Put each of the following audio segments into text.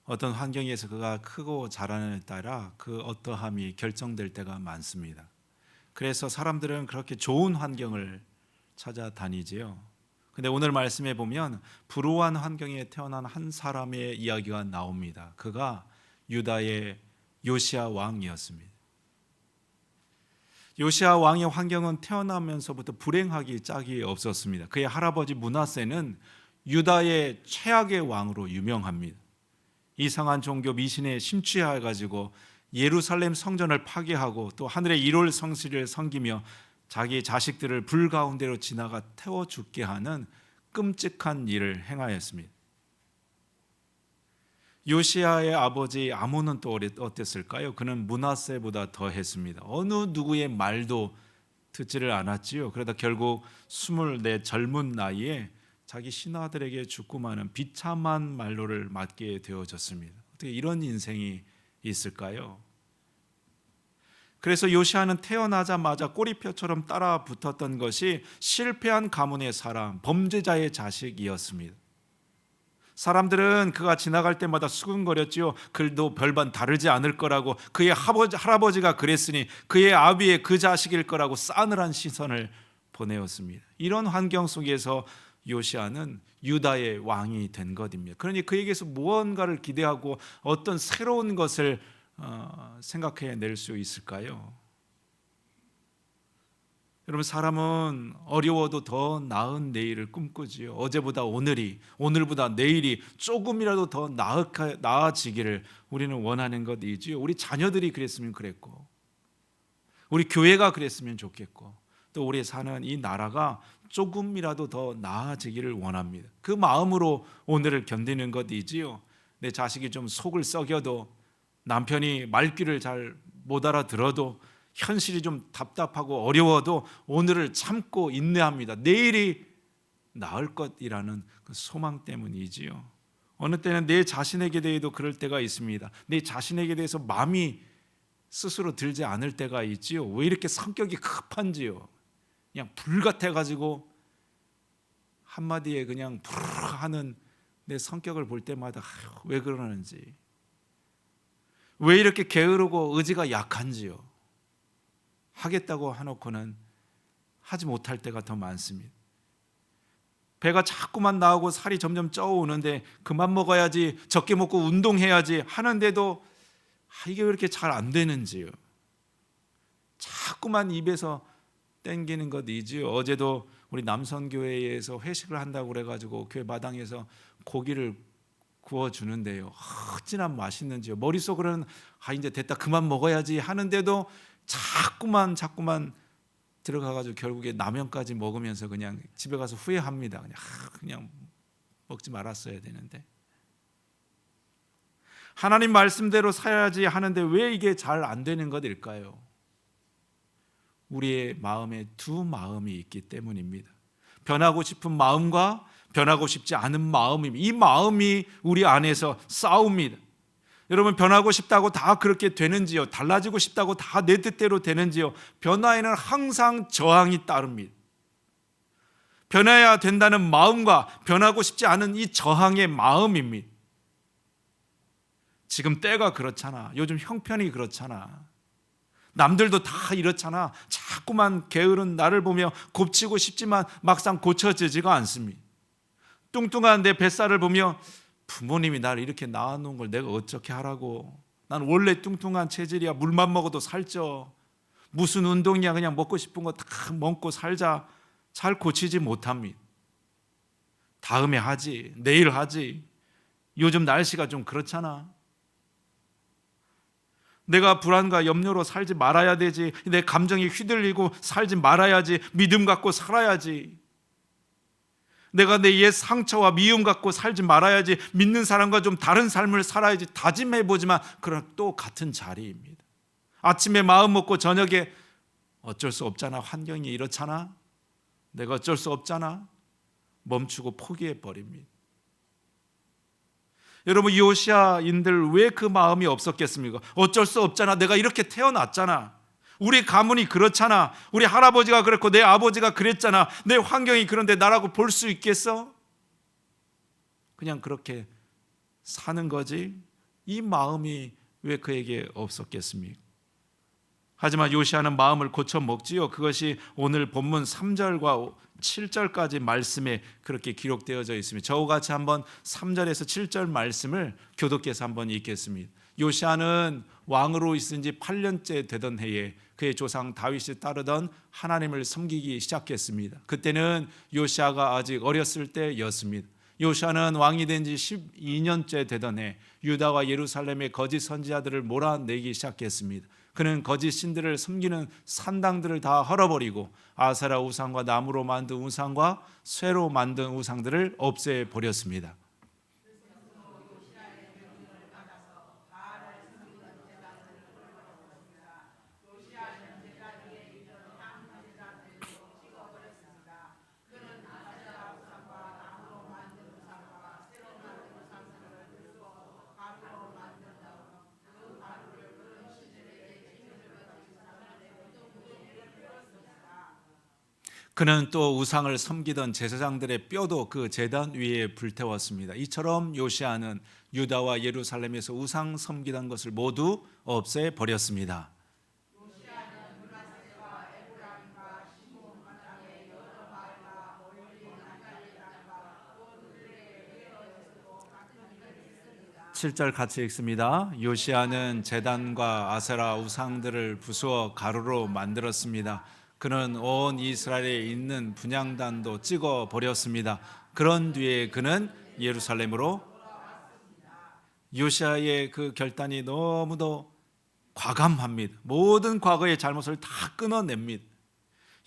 어떤 환경에서 그가 크고 자라느냐에 따라 그 어떠함이 결정될 때가 많습니다. 그래서 사람들은 그렇게 좋은 환경을 찾아다니지요. 근데 오늘 말씀에 보면 불우한 환경에 태어난 한 사람의 이야기가 나옵니다. 그가 유다의 요시야 왕이었습니다. 요시야 왕의 환경은 태어나면서부터 불행하기 짝이 없었습니다. 그의 할아버지 므낫세는 유다의 최악의 왕으로 유명합니다. 이상한 종교 미신에 심취해 가지고 예루살렘 성전을 파괴하고 또 하늘의 1월 성실을 섬기며 자기 자식들을 불 가운데로 지나가 태워 죽게 하는 끔찍한 일을 행하였습니다. 요시야의 아버지 아몬은 또 어땠을까요? 그는 므낫세보다 더했습니다. 어느 누구의 말도 듣지를 않았지요. 그러다 결국 24 젊은 나이에 자기 신하들에게 죽고 마는 비참한 말로를 맞게 되어졌습니다. 어떻게 이런 인생이 있을까요? 그래서 요시야는 태어나자마자 꼬리표처럼 따라 붙었던 것이 실패한 가문의 사람, 범죄자의 자식이었습니다. 사람들은 그가 지나갈 때마다 수근거렸지요. 그도 별반 다르지 않을 거라고, 그의 할아버지가 그랬으니 그의 아비의 그 자식일 거라고 싸늘한 시선을 보내었습니다. 이런 환경 속에서 요시야는 유다의 왕이 된 것입니다. 그러니 그에게서 무언가를 기대하고 어떤 새로운 것을 생각해낼 수 있을까요? 여러분, 사람은 어려워도 더 나은 내일을 꿈꾸지요. 어제보다 오늘이, 오늘보다 내일이 조금이라도 더 나아지기를 우리는 원하는 것이지요. 우리 자녀들이 그랬으면 그랬고, 우리 교회가 그랬으면 좋겠고, 또 우리 사는 이 나라가 조금이라도 더 나아지기를 원합니다. 그 마음으로 오늘을 견디는 것이지요. 내 자식이 좀 속을 썩여도, 남편이 말귀를 잘 못 알아들어도, 현실이 좀 답답하고 어려워도 오늘을 참고 인내합니다. 내일이 나을 것이라는 그 소망 때문이지요. 어느 때는 내 자신에게 대해도 그럴 때가 있습니다. 내 자신에게 대해서 마음이 스스로 들지 않을 때가 있지요. 왜 이렇게 성격이 급한지요. 그냥 불 같아가지고 한마디에 그냥 부르르 하는 내 성격을 볼 때마다 왜 그러는지, 왜 이렇게 게으르고 의지가 약한지요. 하겠다고 해놓고는 하지 못할 때가 더 많습니다. 배가 자꾸만 나오고 살이 점점 쪄오는데 그만 먹어야지, 적게 먹고 운동해야지 하는데도 이게 왜 이렇게 잘 안 되는지요. 자꾸만 입에서 땡기는 것이지요. 어제도 우리 남선교회에서 회식을 한다고 그래가지고 교회 마당에서 고기를 구워주는데요, 어찌나 맛있는지요. 머릿속으로는 이제 됐다, 그만 먹어야지 하는데도 자꾸만 들어가가지고 결국에 라면까지 먹으면서 그냥 집에 가서 후회합니다. 그냥 먹지 말았어야 되는데. 하나님 말씀대로 살아야지 하는데 왜 이게 잘 안 되는 것일까요? 우리의 마음에 두 마음이 있기 때문입니다. 변하고 싶은 마음과 변하고 싶지 않은 마음입니다. 이 마음이 우리 안에서 싸웁니다. 여러분, 변하고 싶다고 다 그렇게 되는지요? 달라지고 싶다고 다 내 뜻대로 되는지요? 변화에는 항상 저항이 따릅니다. 변해야 된다는 마음과 변하고 싶지 않은 이 저항의 마음입니다. 지금 때가 그렇잖아. 요즘 형편이 그렇잖아. 남들도 다 이렇잖아. 자꾸만 게으른 나를 보며 곱치고 싶지만 막상 고쳐지지가 않습니다. 뚱뚱한 내 뱃살을 보며 부모님이 나를 이렇게 낳아놓은 걸 내가 어떻게 하라고. 난 원래 뚱뚱한 체질이야. 물만 먹어도 살쪄. 무슨 운동이야. 그냥 먹고 싶은 거 다 먹고 살자. 잘 고치지 못합니다. 다음에 하지, 내일 하지. 요즘 날씨가 좀 그렇잖아. 내가 불안과 염려로 살지 말아야 되지. 내 감정이 휘둘리고 살지 말아야지. 믿음 갖고 살아야지. 내가 내 옛 상처와 미움 갖고 살지 말아야지. 믿는 사람과 좀 다른 삶을 살아야지. 다짐해보지만 그럼 또 같은 자리입니다. 아침에 마음 먹고 저녁에 어쩔 수 없잖아. 환경이 이렇잖아. 내가 어쩔 수 없잖아. 멈추고 포기해버립니다. 여러분, 요시야인들 왜 그 마음이 없었겠습니까? 어쩔 수 없잖아. 내가 이렇게 태어났잖아. 우리 가문이 그렇잖아. 우리 할아버지가 그랬고 내 아버지가 그랬잖아. 내 환경이 그런데 나라고 볼 수 있겠어? 그냥 그렇게 사는 거지. 이 마음이 왜 그에게 없었겠습니까? 하지만 요시아는 마음을 고쳐 먹지요. 그것이 오늘 본문 3절과 7절까지 말씀에 그렇게 기록되어져 있습니다. 저와 같이 한번 3절에서 7절 말씀을 교독해서 한번 읽겠습니다. 요시아는 왕으로 있은 지 8년째 되던 해에 그의 조상 다윗이 따르던 하나님을 섬기기 시작했습니다. 그때는 요시아가 아직 어렸을 때였습니다. 요시아는 왕이 된 지 12년째 되던 해 유다와 예루살렘의 거짓 선지자들을 몰아내기 시작했습니다. 그는 거짓 신들을 섬기는 산당들을 다 헐어버리고 아세라 우상과 나무로 만든 우상과 쇠로 만든 우상들을 없애버렸습니다. 그는 또 우상을 섬기던 제사장들의 뼈도 그 제단 위에 불태웠습니다. 이처럼 요시아는 유다와 예루살렘에서 우상 섬기던 것을 모두 없애버렸습니다. 7절 같이 읽습니다. 요시아는 제단과 아세라 우상들을 부수어 가루로 만들었습니다. 그는 온 이스라엘에 있는 분향단도 찍어 버렸습니다. 그런 뒤에 그는 예루살렘으로 요시아의 그 결단이 너무도 과감합니다. 모든 과거의 잘못을 다 끊어냅니다.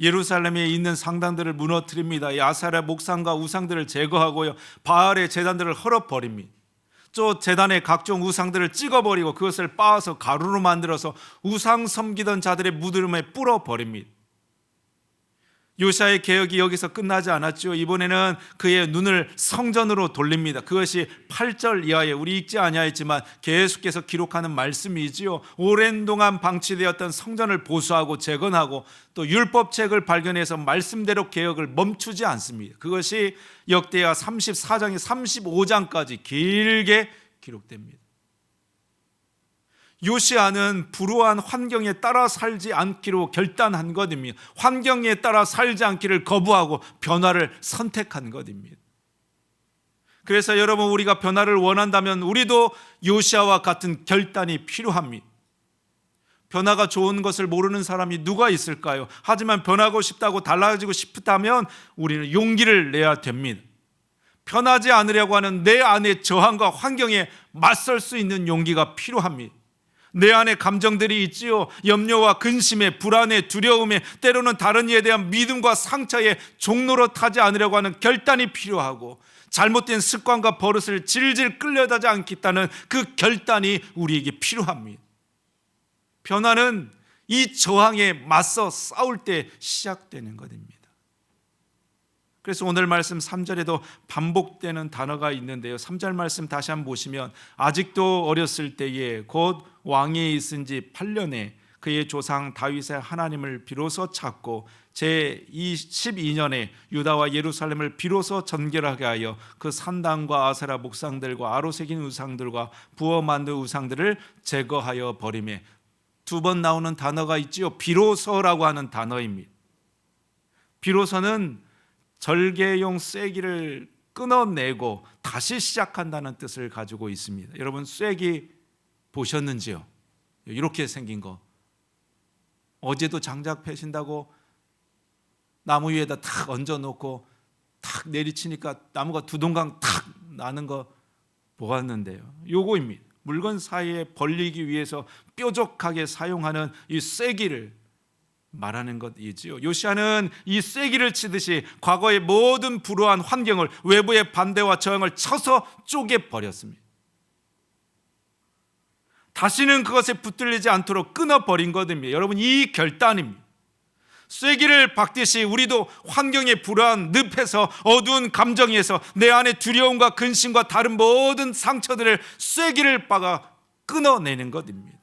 예루살렘에 있는 상당들을 무너뜨립니다. 이 아세라 목상과 우상들을 제거하고요, 바알의 제단들을 헐어버립니다. 또 제단의 각종 우상들을 찍어버리고 그것을 빻아서 가루로 만들어서 우상 섬기던 자들의 무덤에 뿌려버립니다. 요시아의 개혁이 여기서 끝나지 않았죠. 이번에는 그의 눈을 성전으로 돌립니다. 그것이 8절 이하에 우리 읽지 아니하였지만 계속해서 기록하는 말씀이지요. 오랜 동안 방치되었던 성전을 보수하고 재건하고 또 율법책을 발견해서 말씀대로 개혁을 멈추지 않습니다. 그것이 역대하 34장에 35장까지 길게 기록됩니다. 요시아는 불우한 환경에 따라 살지 않기로 결단한 것입니다. 환경에 따라 살지 않기를 거부하고 변화를 선택한 것입니다. 그래서 여러분, 우리가 변화를 원한다면 우리도 요시아와 같은 결단이 필요합니다. 변화가 좋은 것을 모르는 사람이 누가 있을까요? 하지만 변하고 싶다고, 달라지고 싶다면 우리는 용기를 내야 됩니다. 변하지 않으려고 하는 내 안의 저항과 환경에 맞설 수 있는 용기가 필요합니다. 내 안에 감정들이 있지요. 염려와 근심에, 불안에, 두려움에, 때로는 다른 이에 대한 믿음과 상처에 종로로 타지 않으려고 하는 결단이 필요하고, 잘못된 습관과 버릇을 질질 끌려다지 않겠다는 그 결단이 우리에게 필요합니다. 변화는 이 저항에 맞서 싸울 때 시작되는 것입니다. 그래서 오늘 말씀 3절에도 반복되는 단어가 있는데요, 3절 말씀 다시 한번 보시면, 아직도 어렸을 때에 곧 왕위에 있은 지 8년에 그의 조상 다윗의 하나님을 비로소 찾고 제12년에 유다와 예루살렘을 비로소 전결하게 하여 그 산당과 아세라 목상들과 아로새긴 우상들과 부어 만든 우상들을 제거하여 버리매. 두 번 나오는 단어가 있지요. 비로소라고 하는 단어입니다. 비로소는 절개용 쐐기를 끊어내고 다시 시작한다는 뜻을 가지고 있습니다. 여러분, 쐐기 보셨는지요? 이렇게 생긴 거. 어제도 장작 패신다고 나무 위에다 탁 얹어놓고 탁 내리치니까 나무가 두 동강 탁 나는 거 보았는데요, 요거입니다. 물건 사이에 벌리기 위해서 뾰족하게 사용하는 이 쐐기를 말하는 것이지요. 요시아는 이 쐐기를 치듯이 과거의 모든 불우한 환경을, 외부의 반대와 저항을 쳐서 쪼개버렸습니다. 다시는 그것에 붙들리지 않도록 끊어버린 것입니다. 여러분, 이 결단입니다. 쐐기를 박듯이 우리도 환경의 불안, 늪에서, 어두운 감정에서 내 안의 두려움과 근심과 다른 모든 상처들을 쐐기를 박아 끊어내는 것입니다.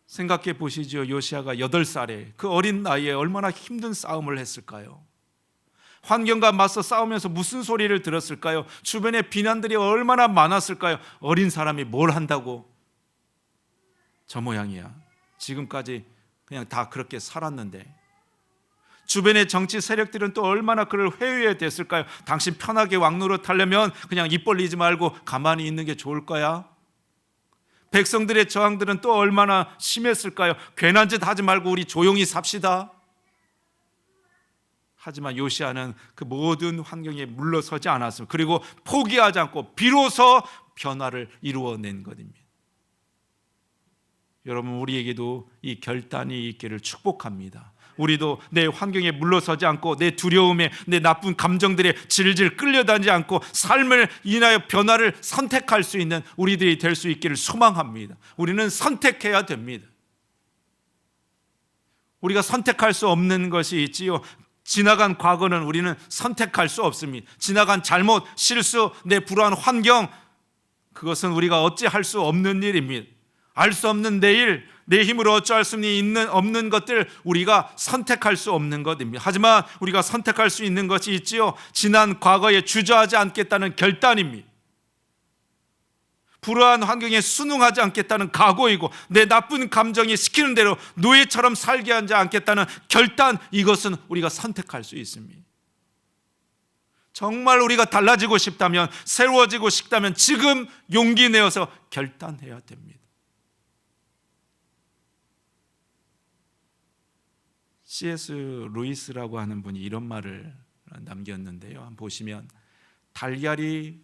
생각해 보시죠. 요시아가 8살에 그 어린 나이에 얼마나 힘든 싸움을 했을까요? 환경과 맞서 싸우면서 무슨 소리를 들었을까요? 주변에 비난들이 얼마나 많았을까요? 어린 사람이 뭘 한다고 저 모양이야. 지금까지 그냥 다 그렇게 살았는데. 주변의 정치 세력들은 또 얼마나 그를 회유해 댔을까요? 당신 편하게 왕노릇 하려면 그냥 입 벌리지 말고 가만히 있는 게 좋을 거야. 백성들의 저항들은 또 얼마나 심했을까요? 괜한 짓 하지 말고 우리 조용히 삽시다. 하지만 요시아는 그 모든 환경에 물러서지 않았습니다. 그리고 포기하지 않고 비로소 변화를 이루어낸 것입니다. 여러분, 우리에게도 이 결단이 있기를 축복합니다. 우리도 내 환경에 물러서지 않고 내 두려움에 내 나쁜 감정들에 질질 끌려다니지 않고 삶을 인하여 변화를 선택할 수 있는 우리들이 될 수 있기를 소망합니다. 우리는 선택해야 됩니다. 우리가 선택할 수 없는 것이 있지요. 지나간 과거는 우리는 선택할 수 없습니다. 지나간 잘못, 실수, 내 불우한 환경, 그것은 우리가 어찌할 수 없는 일입니다. 알 수 없는 내일, 내 힘으로 어찌할 수 없는 것들 우리가 선택할 수 없는 것입니다. 하지만 우리가 선택할 수 있는 것이 있지요. 지난 과거에 주저하지 않겠다는 결단입니다. 불우한 환경에 순응하지 않겠다는 각오이고, 내 나쁜 감정이 시키는 대로 노예처럼 살게 하지 않겠다는 결단, 이것은 우리가 선택할 수 있습니다. 정말 우리가 달라지고 싶다면, 새로워지고 싶다면 지금 용기 내어서 결단해야 됩니다. C.S. 루이스라고 하는 분이 이런 말을 남겼는데요. 한번 보시면, 달걀이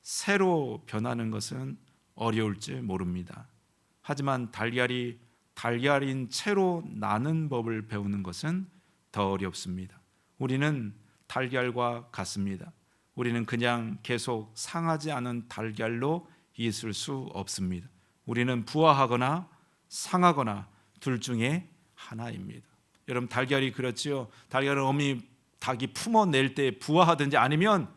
새로 변하는 것은 어려울지 모릅니다. 하지만 달걀이 달걀인 채로 나는 법을 배우는 것은 더 어렵습니다. 우리는 달걀과 같습니다. 우리는 그냥 계속 상하지 않은 달걀로 있을 수 없습니다. 우리는 부화하거나 상하거나 둘 중에 하나입니다. 여러분, 달걀이 그렇지요. 달걀을 어미 닭이 품어낼 때 부화하든지, 아니면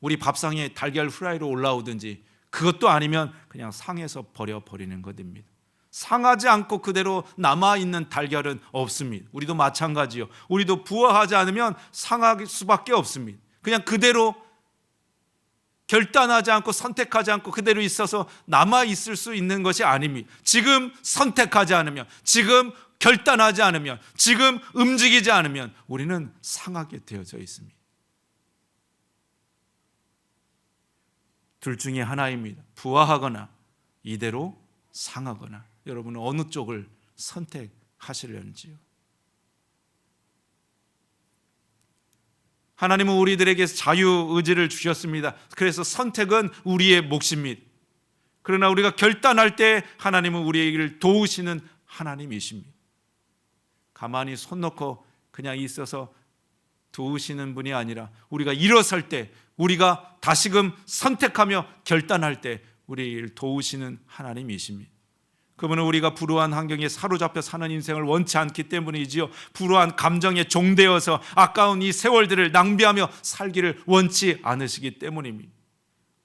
우리 밥상에 달걀 후라이로 올라오든지, 그것도 아니면 그냥 상해서 버려버리는 것입니다. 상하지 않고 그대로 남아있는 달걀은 없습니다. 우리도 마찬가지요. 우리도 부화하지 않으면 상할 수밖에 없습니다. 그냥 그대로 결단하지 않고 선택하지 않고 그대로 있어서 남아있을 수 있는 것이 아닙니다. 지금 선택하지 않으면, 지금 결단하지 않으면, 지금 움직이지 않으면 우리는 상하게 되어져 있습니다. 둘 중에 하나입니다. 부화하거나 이대로 상하거나. 여러분은 어느 쪽을 선택하시려는지요? 하나님은 우리들에게 자유의지를 주셨습니다. 그래서 선택은 우리의 몫입니다. 그러나 우리가 결단할 때 하나님은 우리를 도우시는 하나님이십니다. 가만히 손 놓고 그냥 있어서 도우시는 분이 아니라, 우리가 일어설 때, 우리가 다시금 선택하며 결단할 때 우리를 도우시는 하나님이십니다. 그분은 우리가 불우한 환경에 사로잡혀 사는 인생을 원치 않기 때문이지요. 불우한 감정에 종되어서 아까운 이 세월들을 낭비하며 살기를 원치 않으시기 때문입니다.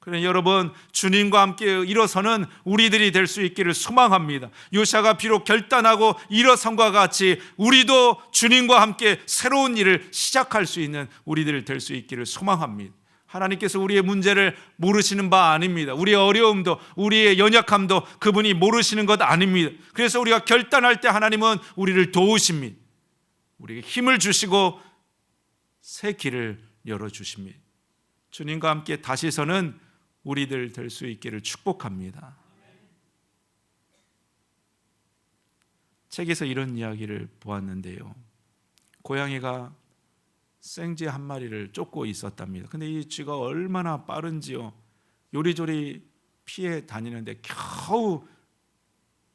그러나 여러분, 주님과 함께 일어서는 우리들이 될 수 있기를 소망합니다. 요시아가 비록 결단하고 일어선과 같이 우리도 주님과 함께 새로운 일을 시작할 수 있는 우리들 될 수 있기를 소망합니다. 하나님께서 우리의 문제를 모르시는 바 아닙니다. 우리의 어려움도, 우리의 연약함도 그분이 모르시는 것 아닙니다. 그래서 우리가 결단할 때 하나님은 우리를 도우십니다. 우리에게 힘을 주시고 새 길을 열어주십니다. 주님과 함께 다시 서는 우리들 될 수 있기를 축복합니다. 책에서 이런 이야기를 보았는데요. 고양이가 생쥐 한 마리를 쫓고 있었답니다. 근데 이 쥐가 얼마나 빠른지요. 요리조리 피해 다니는데 겨우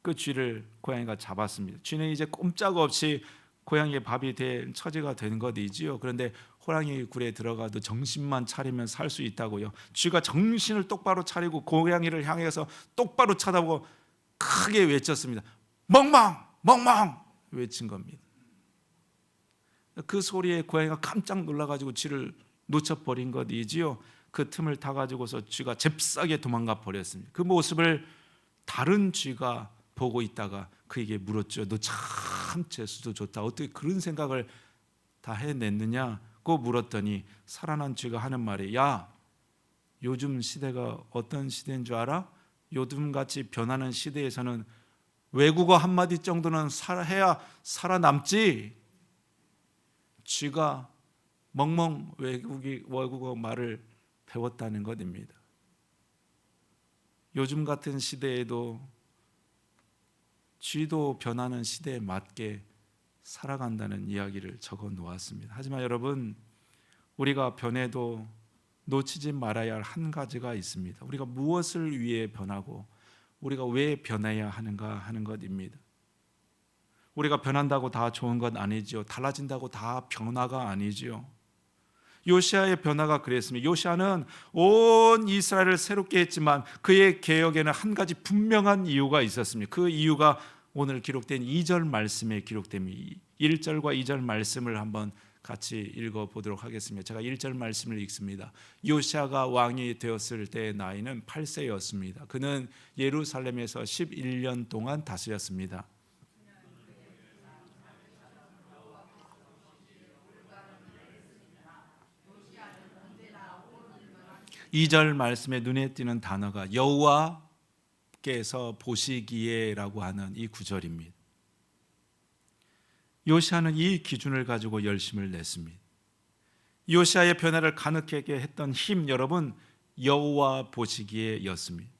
그 쥐를 고양이가 잡았습니다. 쥐는 이제 꼼짝없이 고양이의 밥이 된 처지가 된 것이지요. 그런데 호랑이 굴에 들어가도 정신만 차리면 살 수 있다고요. 쥐가 정신을 똑바로 차리고 고양이를 향해서 똑바로 쳐다보고 크게 외쳤습니다. 멍멍! 멍멍! 외친 겁니다. 그 소리에 고양이가 깜짝 놀라가지고 쥐를 놓쳐버린 것이지요. 그 틈을 타가지고서 쥐가 잽싸게 도망가 버렸습니다. 그 모습을 다른 쥐가 보고 있다가 그에게 물었죠. 너 참 재수도 좋다. 어떻게 그런 생각을 다 해냈느냐? 고 물었더니 살아난 쥐가 하는 말이, 야, 요즘 시대가 어떤 시대인 줄 알아? 요즘같이 변하는 시대에서는 외국어 한마디 정도는 해야 살아남지. 쥐가 멍멍 외국어 말을 배웠다는 것입니다. 요즘 같은 시대에도 쥐도 변하는 시대에 맞게 살아간다는 이야기를 적어 놓았습니다. 하지만 여러분, 우리가 변해도 놓치지 말아야 할 한 가지가 있습니다. 우리가 무엇을 위해 변하고 우리가 왜 변해야 하는가 하는 것입니다. 우리가 변한다고 다 좋은 건 아니지요. 달라진다고 다 변화가 아니지요. 요시아의 변화가 그랬습니다. 요시아는 온 이스라엘을 새롭게 했지만 그의 개혁에는 한 가지 분명한 이유가 있었습니다. 그 이유가 오늘 기록된 2절 말씀에 기록됩니다. 1절과 2절 말씀을 한번 같이 읽어보도록 하겠습니다. 제가 1절 말씀을 읽습니다. 요시아가 왕이 되었을 때의 나이는 8세였습니다. 그는 예루살렘에서 11년 동안 다스렸습니다. 2절 말씀에 눈에 띄는 단어가 여호와께서 보시기에라고 하는 이 구절입니다. 요시아는 이 기준을 가지고 열심을 냈습니다. 요시아의 변화를 가능하게 했던 힘, 여러분, 여호와 보시기에였습니다.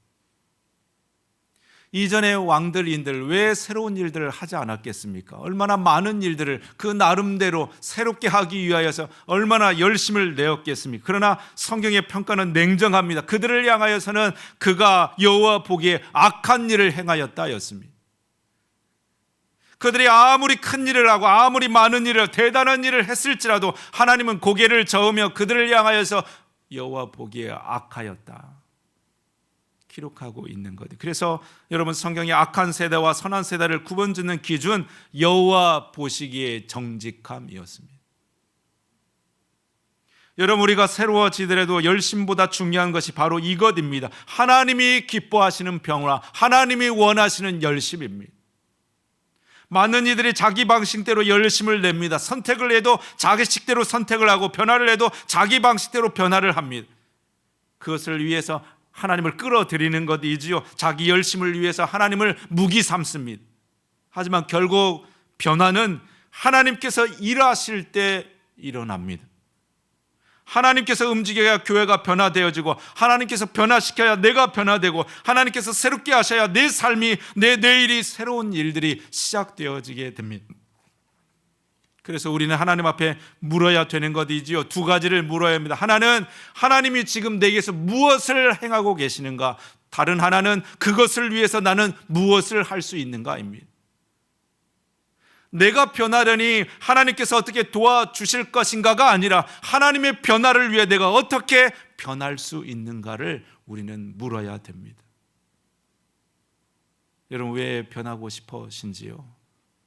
이전의 왕들인들 왜 새로운 일들을 하지 않았겠습니까? 얼마나 많은 일들을 그 나름대로 새롭게 하기 위하여서 얼마나 열심을 내었겠습니까? 그러나 성경의 평가는 냉정합니다. 그들을 향하여서는 그가 여호와 보기에 악한 일을 행하였다였습니다. 그들이 아무리 큰 일을 하고 아무리 많은 일을, 대단한 일을 했을지라도 하나님은 고개를 저으며 그들을 향하여서 여호와 보기에 악하였다 기록하고 있는 것. 그래서 여러분, 성경의 악한 세대와 선한 세대를 구분짓는 기준, 여호와 보시기에 정직함이었습니다. 여러분, 우리가 새로워지더라도 열심보다 중요한 것이 바로 이것입니다. 하나님이 기뻐하시는 변화, 하나님이 원하시는 열심입니다. 많은 이들이 자기 방식대로 열심을 냅니다. 선택을 해도 자기식대로 선택을 하고 변화를 해도 자기 방식대로 변화를 합니다. 그것을 위해서 하나님을 끌어들이는 것이지요. 자기 열심을 위해서 하나님을 무기 삼습니다. 하지만 결국 변화는 하나님께서 일하실 때 일어납니다. 하나님께서 움직여야 교회가 변화되어지고, 하나님께서 변화시켜야 내가 변화되고, 하나님께서 새롭게 하셔야 내 삶이, 내 내일이, 새로운 일들이 시작되어지게 됩니다. 그래서 우리는 하나님 앞에 물어야 되는 것이지요. 두 가지를 물어야 합니다. 하나는 하나님이 지금 내게서 무엇을 행하고 계시는가, 다른 하나는 그것을 위해서 나는 무엇을 할 수 있는가입니다. 내가 변하려니 하나님께서 어떻게 도와주실 것인가가 아니라 하나님의 변화를 위해 내가 어떻게 변할 수 있는가를 우리는 물어야 됩니다. 여러분, 왜 변하고 싶으신지요?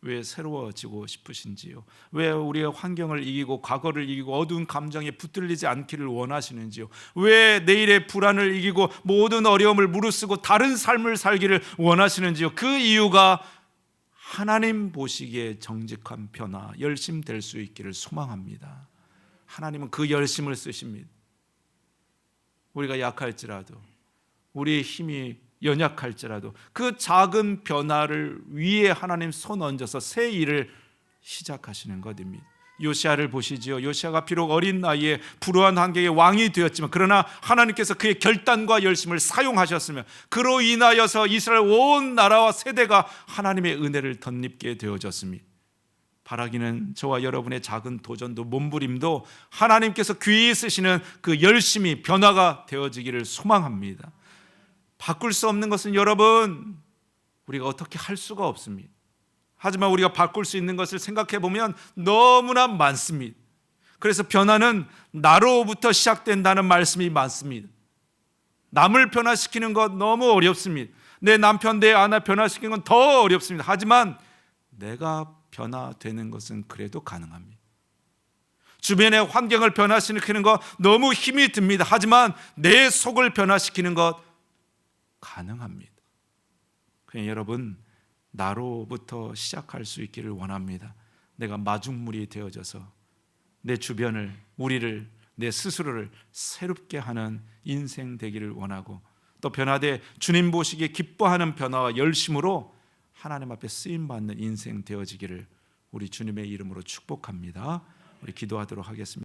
왜 새로워지고 싶으신지요? 왜 우리의 환경을 이기고 과거를 이기고 어두운 감정에 붙들리지 않기를 원하시는지요? 왜 내일의 불안을 이기고 모든 어려움을 무릅쓰고 다른 삶을 살기를 원하시는지요? 그 이유가 하나님 보시기에 정직한 변화, 열심 될 수 있기를 소망합니다. 하나님은 그 열심을 쓰십니다. 우리가 약할지라도, 우리의 힘이 연약할지라도 그 작은 변화를 위해 하나님 손 얹어서 새 일을 시작하시는 것입니다. 요시아를 보시지요. 요시아가 비록 어린 나이에 불우한 환경의 왕이 되었지만, 그러나 하나님께서 그의 결단과 열심을 사용하셨으며 그로 인하여서 이스라엘 온 나라와 세대가 하나님의 은혜를 덧입게 되어졌습니다. 바라기는 저와 여러분의 작은 도전도 몸부림도 하나님께서 귀히 쓰시는 그 열심이 변화가 되어지기를 소망합니다. 바꿀 수 없는 것은 여러분, 우리가 어떻게 할 수가 없습니다. 하지만 우리가 바꿀 수 있는 것을 생각해 보면 너무나 많습니다. 그래서 변화는 나로부터 시작된다는 말씀이 많습니다. 남을 변화시키는 것 너무 어렵습니다. 내 남편, 내 아내 변화시키는 건 더 어렵습니다. 하지만 내가 변화되는 것은 그래도 가능합니다. 주변의 환경을 변화시키는 것 너무 힘이 듭니다. 하지만 내 속을 변화시키는 것 가능합니다. 그냥 여러분, 나로부터 시작할 수 있기를 원합니다. 내가 마중물이 되어져서 내 주변을 우리를 내 스스로를 새롭게 하는 인생 되기를 원하고 또 변화돼 주님 보시기에 기뻐하는 변화와 열심으로 하나님 앞에 쓰임 받는 인생 되어지기를 우리 주님의 이름으로 축복합니다. 우리 기도하도록 하겠습니다.